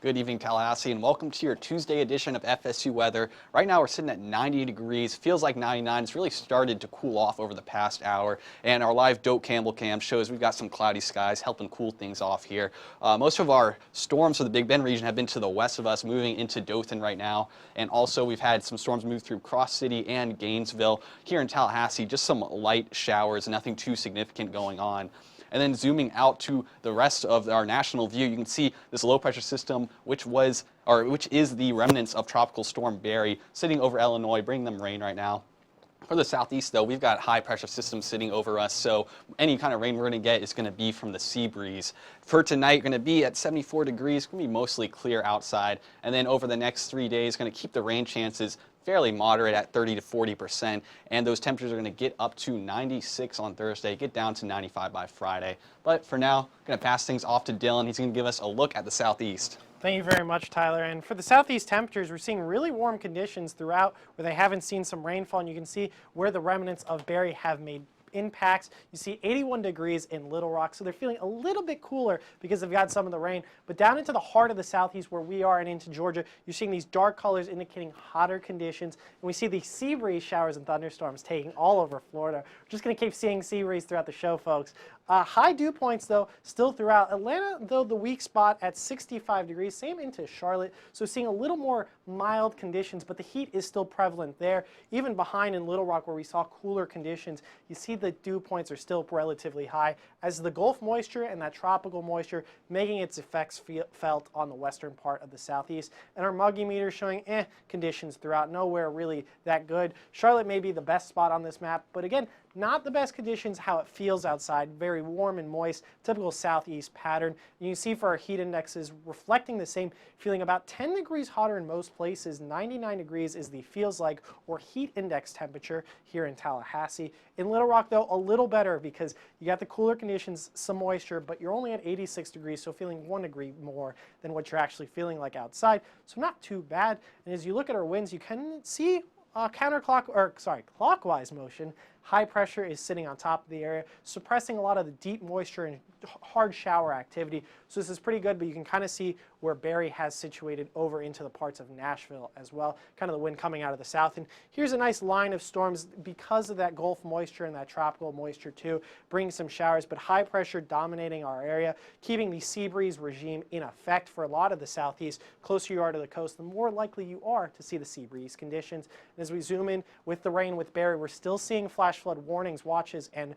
Good evening, Tallahassee, and welcome to your Tuesday edition of FSU weather. Right now we're sitting at 90 degrees, feels like 99. It's really started to cool off over the past hour, and our live Doak Campbell cam shows we've got some cloudy skies helping cool things off here. Most of our storms for the Big Bend region have been to the west of us, moving into Dothan right now, and also we've had some storms move through Cross City and Gainesville. Here in Tallahassee, just some light showers, nothing too significant going on. And then zooming out to the rest of our national view, you can see this low pressure system, which is the remnants of Tropical Storm Barry, sitting over Illinois, bringing them rain right now. For the southeast, though, we've got high pressure systems sitting over us, so any kind of rain we're going to get is going to be from the sea breeze. For tonight, going to be at 74 degrees, going to be mostly clear outside, and then over the next 3 days, going to keep the rain chances fairly moderate at 30 to 40%, and those temperatures are going to get up to 96 on Thursday, get down to 95 by Friday. But for now, I'm going to pass things off to Dylan. He's going to give us a look at the southeast. Thank you very much, Tyler. And for the southeast temperatures, we're seeing really warm conditions throughout where they haven't seen some rainfall, and you can see where the remnants of Barry have made impacts. You see 81 degrees in Little Rock, so they're feeling a little bit cooler because they've got some of the rain. But down into the heart of the southeast where we are and into Georgia, you're seeing these dark colors indicating hotter conditions. And we see the sea breeze showers and thunderstorms taking all over Florida. We're just going to keep seeing sea breeze throughout the show, folks. High dew points, though, still throughout. Atlanta, though, the weak spot at 65 degrees. Same into Charlotte. So seeing a little more mild conditions, but the heat is still prevalent there. Even behind in Little Rock, where we saw cooler conditions, you see the dew points are still relatively high, as the Gulf moisture and that tropical moisture making its effects felt on the western part of the southeast. And our muggy meter showing conditions throughout. Nowhere really that good. Charlotte may be the best spot on this map, but again, not the best conditions how it feels outside. Very warm and moist, typical southeast pattern. And you see for our heat indexes reflecting the same, feeling about 10 degrees hotter in most places. 99 degrees is the feels like or heat index temperature here in Tallahassee. In Little Rock, though, a little better because you got the cooler conditions, some moisture, but you're only at 86 degrees, so feeling 1 degree more than what you're actually feeling like outside. So not too bad. And as you look at our winds, you can see clockwise motion. High pressure is sitting on top of the area, suppressing a lot of the deep moisture and hard shower activity. So this is pretty good, but you can kind of see where Barry has situated over into the parts of Nashville as well. Kind of the wind coming out of the south. And here's a nice line of storms because of that Gulf moisture and that tropical moisture too, bringing some showers, but high pressure dominating our area, keeping the sea breeze regime in effect for a lot of the southeast. Closer you are to the coast, the more likely you are to see the sea breeze conditions. And as we zoom in with the rain with Barry, we're still seeing flash flood warnings, watches, and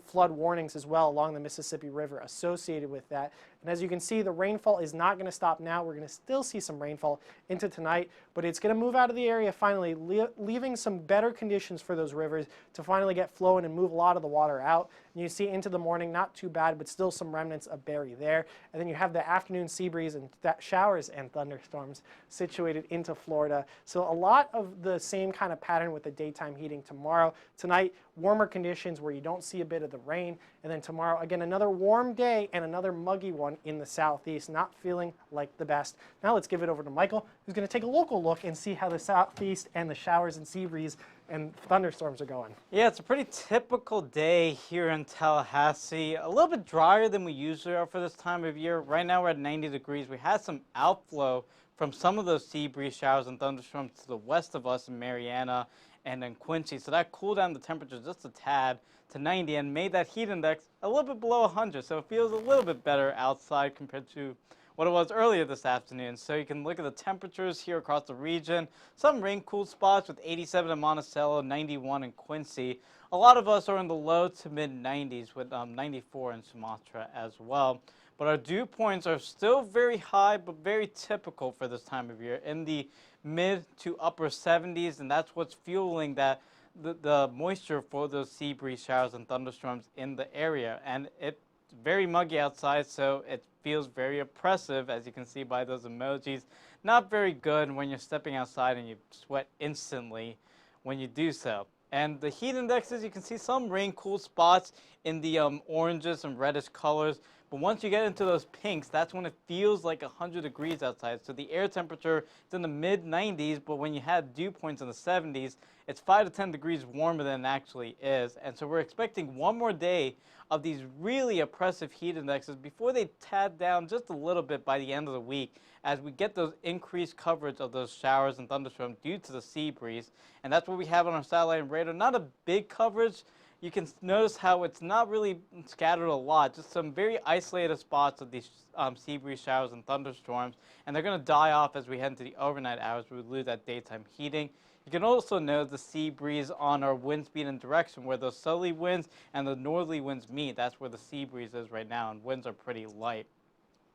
flood warnings as well along the Mississippi River associated with that. And as you can see, the rainfall is not going to stop now. We're going to still see some rainfall into tonight, but it's going to move out of the area finally, leaving some better conditions for those rivers to finally get flowing and move a lot of the water out. And you see into the morning, not too bad, but still some remnants of Barry there. And then you have the afternoon sea breeze and showers and thunderstorms situated into Florida. So a lot of the same kind of pattern with the daytime heating tomorrow. Tonight, warmer conditions where you don't see a bit of the rain. And then tomorrow, again, another warm day and another muggy one in the southeast, not feeling like the best. Now let's give it over to Michael, who's going to take a local look and see how the southeast and the showers and sea breeze and thunderstorms are going. Yeah, it's a pretty typical day here in Tallahassee. A little bit drier than we usually are for this time of year. Right now we're at 90 degrees. We had some outflow from some of those sea breeze showers and thunderstorms to the west of us in Mariana and in Quincy. So that cooled down the temperature just a tad to 90 and made that heat index a little bit below 100. So it feels a little bit better outside compared to what it was earlier this afternoon. So you can look at the temperatures here across the region. Some rain-cooled spots with 87 in Monticello, 91 in Quincy. A lot of us are in the low to mid-90s with 94 in Sumatra as well. But our dew points are still very high, but very typical for this time of year, in the mid to upper 70s, and that's what's fueling that the moisture for those sea breeze showers and thunderstorms in the area. And it's very muggy outside, so it feels very oppressive, as you can see by those emojis. Not very good when you're stepping outside and you sweat instantly when you do so. And the heat indexes, you can see some rain-cooled spots in the oranges and reddish colors. But once you get into those pinks, that's when it feels like 100 degrees outside. So the air temperature is in the mid 90s, but when you have dew points in the 70s, it's 5 to 10 degrees warmer than it actually is. And so we're expecting one more day of these really oppressive heat indexes before they tad down just a little bit by the end of the week as we get those increased coverage of those showers and thunderstorms due to the sea breeze. And that's what we have on our satellite and radar. Not a big coverage. You can notice how it's not really scattered a lot, just some very isolated spots of these sea breeze showers and thunderstorms, and they're going to die off as we head into the overnight hours. We lose that daytime heating. You can also note the sea breeze on our wind speed and direction, where those southerly winds and the northerly winds meet. That's where the sea breeze is right now, and winds are pretty light.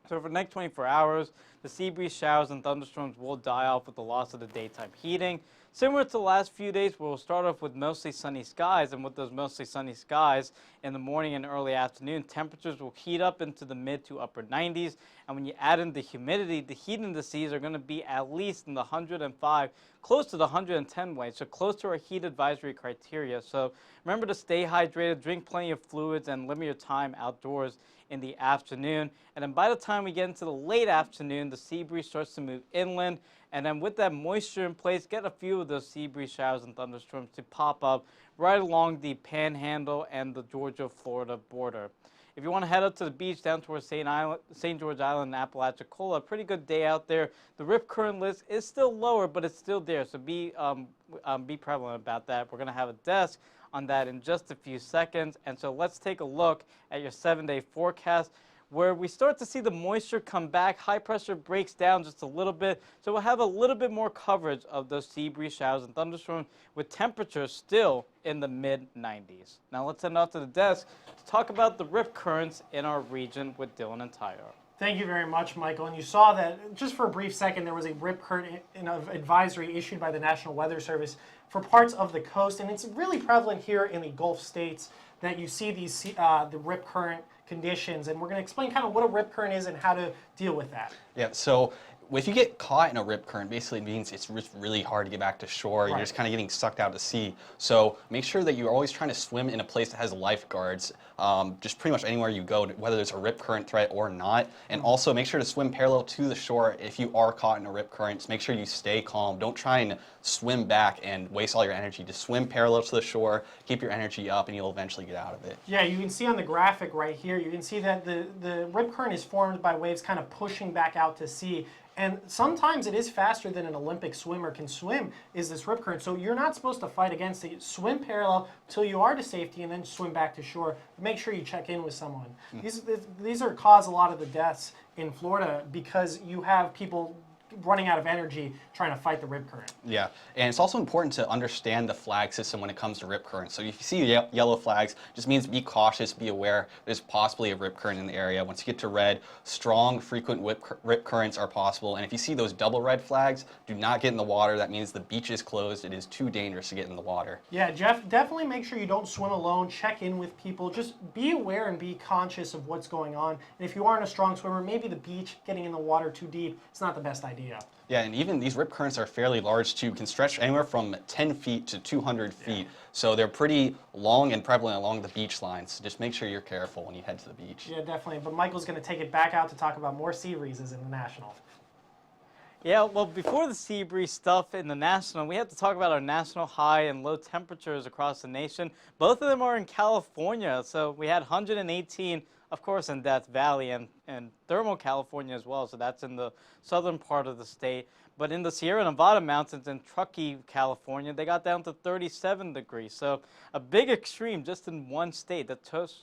So for the next 24 hours, the sea breeze showers and thunderstorms will die off with the loss of the daytime heating. Similar to the last few days, we'll start off with mostly sunny skies, and with those mostly sunny skies in the morning and early afternoon, temperatures will heat up into the mid to upper 90s. And when you add in the humidity, the heat indices are going to be at least in the 105, close to the 110 range, so close to our heat advisory criteria. So remember to stay hydrated, drink plenty of fluids, and limit your time outdoors in the afternoon. And then by the time we get into the late afternoon, the sea breeze starts to move inland. And then with that moisture in place, get a few of those sea breeze showers and thunderstorms to pop up right along the Panhandle and the Georgia-Florida border. If you want to head up to the beach down towards St. George Island and Apalachicola, pretty good day out there. The rip current list is still lower, but it's still there, so be prevalent about that. We're going to have a desk on that in just a few seconds. And so let's take a look at your 7-day forecast, where we start to see the moisture come back. High pressure breaks down just a little bit, so we'll have a little bit more coverage of those sea breeze showers and thunderstorms with temperatures still in the mid-90s. Now let's head out to the desk to talk about the rip currents in our region with Dylan and Tyler. Thank you very much, Michael. And you saw that just for a brief second, there was a rip current advisory issued by the National Weather Service for parts of the coast, and it's really prevalent here in the Gulf states that you see these the rip current conditions, and we're going to explain kind of what a rip current is and how to deal with that. Yeah, so if you get caught in a rip current, basically it means it's just really hard to get back to shore. Right. You're just kind of getting sucked out to sea. So make sure that you're always trying to swim in a place that has lifeguards, just pretty much anywhere you go, whether there's a rip current threat or not. And also make sure to swim parallel to the shore if you are caught in a rip current. Just make sure you stay calm. Don't try and swim back and waste all your energy. Just swim parallel to the shore, keep your energy up, and you'll eventually get out of it. Yeah, you can see on the graphic right here, you can see that the rip current is formed by waves kind of pushing back out to sea. And sometimes it is faster than an Olympic swimmer can swim, is this rip current. So you're not supposed to fight against it. Swim parallel till you are to safety and then swim back to shore. Make sure you check in with someone. These are cause a lot of the deaths in Florida because you have people running out of energy trying to fight the rip current. Yeah, and it's also important to understand the flag system when it comes to rip currents. So if you see yellow flags, just means be cautious, be aware there's possibly a rip current in the area. Once you get to red, strong, frequent rip currents are possible. And if you see those double red flags, do not get in the water. That means the beach is closed. It is too dangerous to get in the water. Yeah, Jeff, definitely make sure you don't swim alone. Check in with people. Just be aware and be conscious of what's going on. And if you aren't a strong swimmer, maybe the beach, getting in the water too deep, it's not the best idea. Yeah, and even these rip currents are fairly large too, can stretch anywhere from 10 feet to 200 feet. So they're pretty long and prevalent along the beach lines. So just make sure you're careful when you head to the beach. Yeah, definitely. But Michael's going to take it back out to talk about more sea breezes in the National. Yeah, well, before the sea breeze stuff in the National, we have to talk about our national high and low temperatures across the nation. Both of them are in California. So we had 118, of course, in Death Valley and Thermal California as well. So that's in the southern part of the state. But in the Sierra Nevada mountains in Truckee, California, they got down to 37 degrees. So a big extreme just in one state. That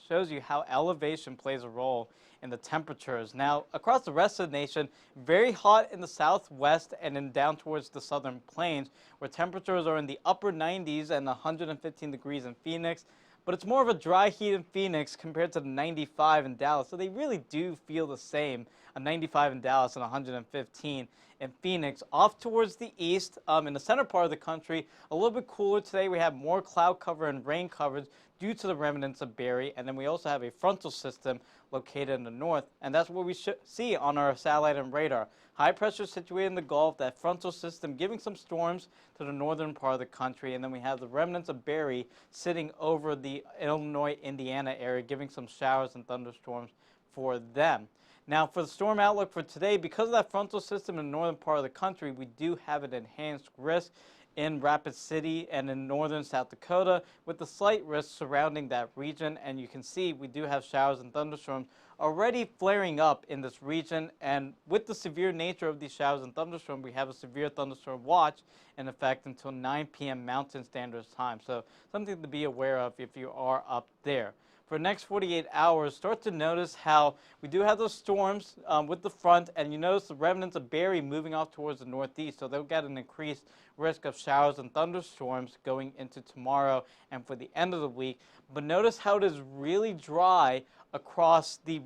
shows you how elevation plays a role in the temperatures. Now, across the rest of the nation, very hot in the southwest and then down towards the southern plains, where temperatures are in the upper 90s and 115 degrees in Phoenix. But it's more of a dry heat in Phoenix compared to the 95 in Dallas. So they really do feel the same, a 95 in Dallas and 115 and Phoenix. Off towards the east, in the center part of the country, a little bit cooler today. We have more cloud cover and rain coverage due to the remnants of Barry, and then we also have a frontal system located in the north, and that's what we should see on our satellite and radar. High pressure situated in the Gulf, that frontal system giving some storms to the northern part of the country, and then we have the remnants of Barry sitting over the Illinois, Indiana area, giving some showers and thunderstorms for them. Now, for the storm outlook for today, because of that frontal system in the northern part of the country, we do have an enhanced risk in Rapid City and in northern South Dakota, with the slight risk surrounding that region. And you can see we do have showers and thunderstorms already flaring up in this region. And with the severe nature of these showers and thunderstorms, we have a severe thunderstorm watch in effect until 9 p.m. Mountain Standard Time. So something to be aware of if you are up there. For the next 48 hours, start to notice how we do have those storms with the front, and you notice the remnants of Barry moving off towards the northeast, so they'll get an increased risk of showers and thunderstorms going into tomorrow and for the end of the week. But notice how it is really dry across the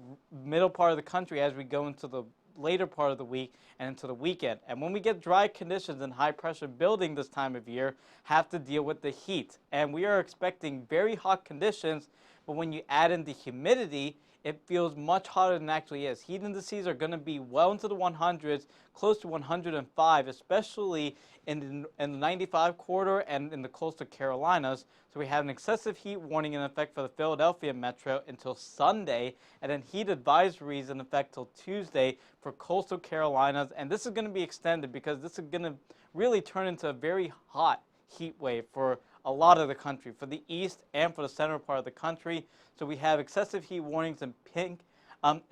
middle part of the country as we go into the later part of the week and into the weekend. And when we get dry conditions and high pressure building this time of year, have to deal with the heat. And we are expecting very hot conditions, but when you add in the humidity, it feels much hotter than it actually is. Heat indices are going to be well into the 100s, close to 105, especially in the 95 corridor and in the coastal Carolinas. So we have an excessive heat warning in effect for the Philadelphia metro until Sunday, and then heat advisories in effect till Tuesday for coastal Carolinas. And this is going to be extended because this is going to really turn into a very hot heat wave for a lot of the country, for the east and for the center part of the country. So we have excessive heat warnings in pink, and heat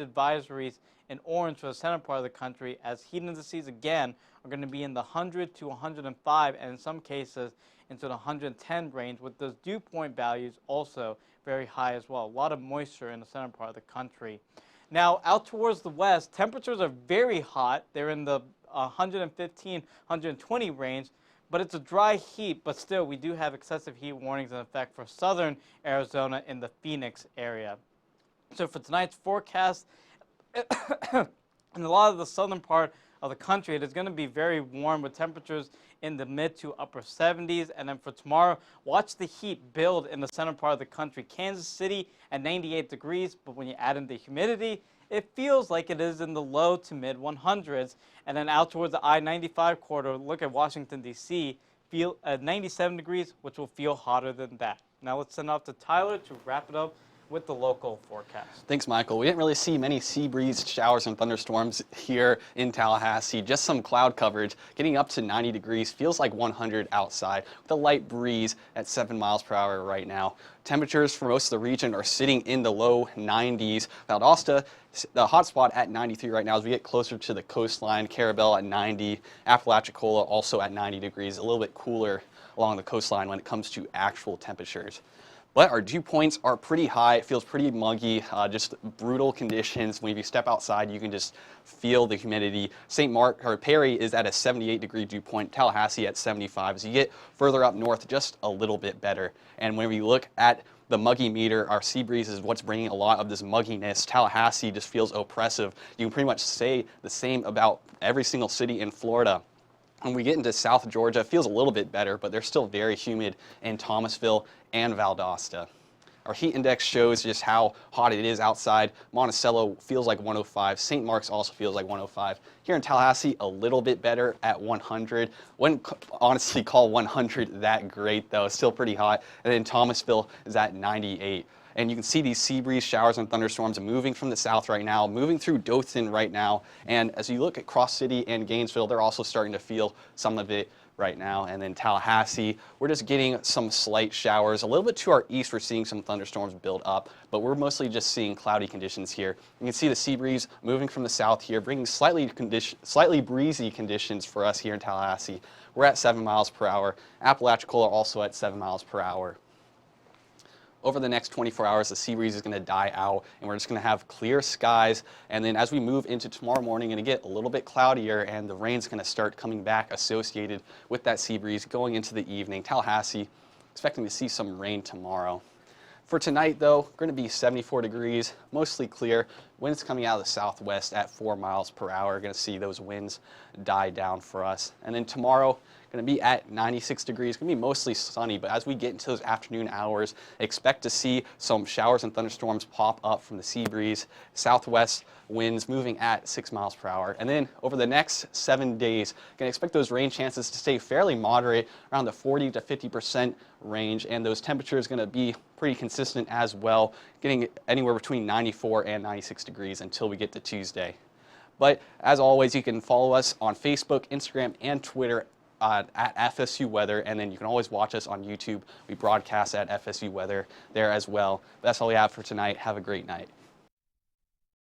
advisories in orange for the center part of the country, as heat indices again are going to be in the 100 to 105, and in some cases into the 110 range, with those dew point values also very high as well. A lot of moisture in the center part of the country. Now, out towards the west, temperatures are very hot. They're in the 115, 120 range, but it's a dry heat, but still we do have excessive heat warnings in effect for southern Arizona in the Phoenix area. So for tonight's forecast, in a lot of the southern part of the country, it is going to be very warm with temperatures in the mid to upper 70s. And then for tomorrow, watch the heat build in the center part of the country. Kansas City at 98 degrees, but when you add in the humidity, it feels like it is in the low to mid 100s. And then out towards the I-95 corridor, look at Washington, D.C., feel at 97 degrees, which will feel hotter than that. Now let's send off to Tyler to wrap it up with the local forecast. Thanks, Michael. We didn't really see many sea breeze showers and thunderstorms here in Tallahassee. Just some cloud coverage. Getting up to 90 degrees, feels like 100 outside, with a light breeze at 7 miles per hour right now. Temperatures for most of the region are sitting in the low 90s. Valdosta, the hot spot at 93 right now as we get closer to the coastline. Carabel at 90. Apalachicola also at 90 degrees, a little bit cooler along the coastline when it comes to actual temperatures. But our dew points are pretty high. It feels pretty muggy, just brutal conditions. When you step outside, you can just feel the humidity. Perry is at a 78 degree dew point, Tallahassee at 75. As you get further up north, just a little bit better. And when we look at the muggy meter, our sea breeze is what's bringing a lot of this mugginess. Tallahassee just feels oppressive. You can pretty much say the same about every single city in Florida. When we get into South Georgia, it feels a little bit better, but they're still very humid in Thomasville and Valdosta. Our heat index shows just how hot it is outside. Monticello feels like 105. St. Mark's also feels like 105. Here in Tallahassee, a little bit better at 100. Wouldn't honestly call 100 that great, though. It's still pretty hot. And then Thomasville is at 98. And you can see these sea breeze showers and thunderstorms moving from the south right now, moving through Dothan right now. And as you look at Cross City and Gainesville, they're also starting to feel some of it right now. And then Tallahassee, we're just getting some slight showers. A little bit to our east, we're seeing some thunderstorms build up, but we're mostly just seeing cloudy conditions here. You can see the sea breeze moving from the south here, bringing slightly breezy conditions for us here in Tallahassee. We're at 7 miles per hour. Apalachicola also at 7 miles per hour. Over the next 24 hours, the sea breeze is going to die out, and we're just going to have clear skies. And then as we move into tomorrow morning, going to get a little bit cloudier, and the rain's going to start coming back associated with that sea breeze going into the evening. Tallahassee, expecting to see some rain tomorrow. For tonight, though, going to be 74 degrees, mostly clear. Winds coming out of the southwest at 4 miles per hour. Going to see those winds die down for us. And then tomorrow, going to be at 96 degrees. Going to be mostly sunny, but as we get into those afternoon hours, expect to see some showers and thunderstorms pop up from the sea breeze. Southwest winds moving at 6 miles per hour. And then over the next 7 days, going to expect those rain chances to stay fairly moderate, around the 40 to 50% range, and those temperatures going to be pretty consistent as well, getting anywhere between 94 and 96 degrees until we get to Tuesday. But as always, you can follow us on Facebook, Instagram, and Twitter at FSU Weather, and then you can always watch us on YouTube. We broadcast at FSU Weather there as well. That's all we have for tonight. Have a great night.